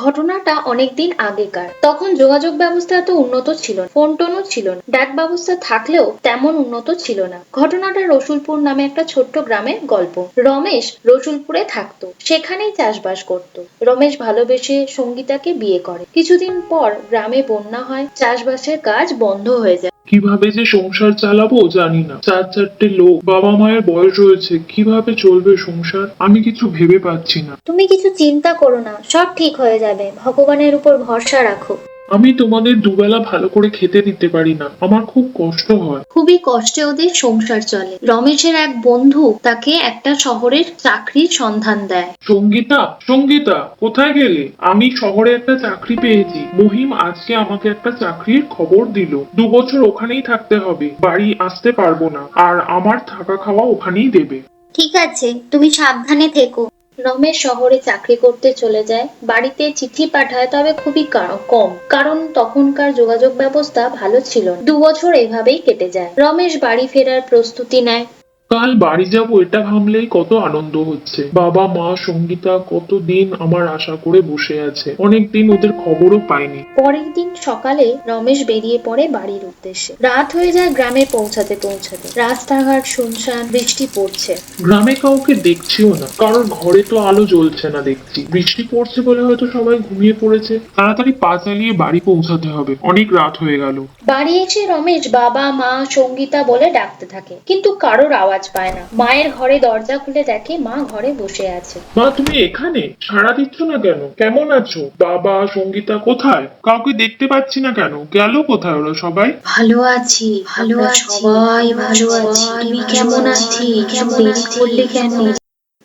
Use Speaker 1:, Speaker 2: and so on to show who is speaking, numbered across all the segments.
Speaker 1: ঘটনাটা অনেকদিন আগেকার। তখন যোগাযোগ ব্যবস্থা এত উন্নত ছিল না, ফোন টোনও ছিল না, ডাক ব্যবস্থা থাকলেও তেমন উন্নত ছিল না। ঘটনাটা রসুলপুর নামে একটা ছোট্ট গ্রামের গল্প। রমেশ রসুলপুরে থাকতো, সেখানেই চাষবাস করত। রমেশ ভালোবেসে সঙ্গীতাকে বিয়ে করে। কিছুদিন পর গ্রামে বন্যা হয়, চাষবাসের কাজ বন্ধ হয়ে যায়।
Speaker 2: কিভাবে যে সংসার চালাবো জানি না। চার চারটে লোক, বাবা মায়ের বয়স রয়েছে, কিভাবে চলবে সংসার আমি কিছু ভেবে পাচ্ছি না।
Speaker 1: তুমি কিছু চিন্তা করো না, সব ঠিক হয়ে যাবে, ভগবানের উপর ভরসা রাখো।
Speaker 2: আমি তোমাদের দুবেলা ভালো করে খেতে দিতে পারি না, আমার খুব কষ্ট হয়।
Speaker 1: খুবই কষ্টে ওদের সংসার চলে। রমেশের এক বন্ধু তাকে একটা শহরের চাকরির সন্ধান দেয়।
Speaker 2: সঙ্গীতা, সঙ্গীতা, কোথায় গেলে? আমি শহরে একটা চাকরি পেয়েছি। মহিম আজকে আমাকে একটা চাকরির খবর দিল। 2 বছর ওখানেই থাকতে হবে, বাড়ি আসতে পারবো না, আর আমার থাকা খাওয়া ওখানেই দেবে।
Speaker 1: ঠিক আছে, তুমি সাবধানে থেকো। রমেশ শহরে চাকরি করতে চলে যায়। বাড়িতে চিঠি পাঠায়, তবে খুবই কম, কারণ তখনকার যোগাযোগ ব্যবস্থা ভালো ছিল না। 2 বছর এভাবেই কেটে যায়। রমেশ বাড়ি ফেরার প্রস্তুতি নেয়।
Speaker 2: কাল বাড়ি যাব এটা ভাবলেই কত আনন্দ হচ্ছে। বাবা মা সঙ্গীতা কতদিন আমার আশা করে বসে আছে, অনেকদিন ওদের খবরও পাইনি।
Speaker 1: পরের দিন সকালে রমেশ বেরিয়ে পড়ে বাড়ির উদ্দেশ্যে। রাত হয়ে যায় গ্রামে পৌঁছাতে পৌঁছাতে। রাস্তাঘাট শুনশান, বৃষ্টি পড়ছে।
Speaker 2: গ্রামে কাউকে দেখছিও না, কারোর ঘরে তো আলো জ্বলছে না দেখছি। বৃষ্টি পড়ছে বলে হয়তো সবাই ঘুমিয়ে পড়েছে। তাড়াতাড়ি পা চালিয়ে বাড়ি পৌঁছাতে হবে, অনেক রাত হয়ে গেল।
Speaker 1: বাড়ি এসে রমেশ বাবা মা সঙ্গীতা বলে ডাকতে থাকে, কিন্তু কারোর আওয়াজ পায় না। মায়ের ঘরে দরজা খুলে দেখে মা ঘরে বসে আছে।
Speaker 2: মা, তুমি এখানে? সাড়া দিচ্ছ না কেন? কেমন আছো? বাবা সঙ্গীতা কোথায়? কাউকে দেখতে পাচ্ছি না কেন? গেল কোথায় ওরা সবাই?
Speaker 1: ভালো আছি, ভালো আছি, সবাই ভালো আছি। তুমি কেমন আছিস? কেমন করলে কেন?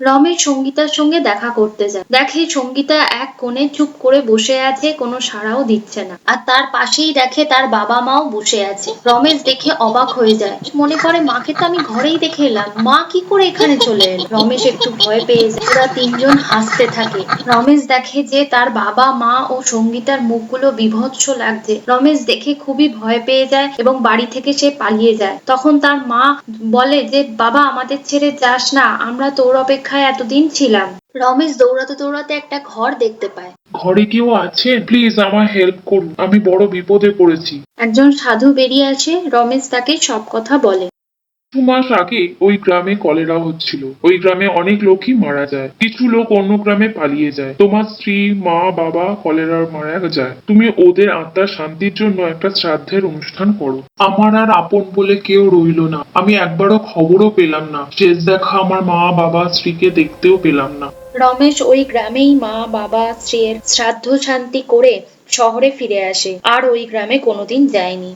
Speaker 1: রমেশ সঙ্গীতার সঙ্গে দেখা করতে যায়। দেখে সঙ্গীতা এক কোণে চুপ করে বসে আছে, কোনো সাড়াও দিচ্ছে না। আর তার পাশেই দেখে তার বাবা মাও বসে আছে। রমেশ দেখে অবাক হয়ে যায়, মনে করে মাকে তো আমি ঘরেই দেখে এলাম, মা কি করে এখানে চলে এলো? রমেশ একটু ভয় পেয়ে যায়। ওরা তিনজন হাসতে থাকে। রমেশ দেখে যে তার বাবা মা ও সঙ্গীতার মুখগুলো বিভৎস লাগছে। রমেশ দেখে খুবই ভয় পেয়ে যায় এবং বাড়ি থেকে সে পালিয়ে যায়। তখন তার মা বলে যে, বাবা আমাদের ছেড়ে যাস না, আমরা তোর অপেক্ষায় এতদিন ছিলাম। রমেশ দৌড়াতে দৌড়াতে একটা ঘর দেখতে পায়।
Speaker 2: ঘরে কেউ আছে? প্লিজ আমার হেল্প করুন, আমি বড় বিপদে পড়েছি।
Speaker 1: একজন সাধু বেরিয়ে আসে। রমেশ তাকে সব কথা বলে।
Speaker 2: 2 মাস আগে ওই গ্রামে কলেরা হচ্ছিল। ওই গ্রামে অনেক লোকই মারা যায়, কিছু লোক অন্য গ্রামে পালিয়ে যায়। তোমার স্ত্রী, মা, বাবা কলেরার মারা যায়। তুমি ওদের আত্মার শান্তির জন্য একটা শ্রাদ্ধের অনুষ্ঠান করো। আমার আর আপন বলে কেউ রইলো না। আমি একবারও খবরও পেলাম না, শেষ দেখা আমার মা বাবা স্ত্রীকে দেখতেও পেলাম না।
Speaker 1: রমেশ ওই গ্রামেই মা বাবা স্ত্রীর শ্রাদ্ধ শান্তি করে শহরে ফিরে আসে, আর ওই গ্রামে কোনোদিন যায়নি।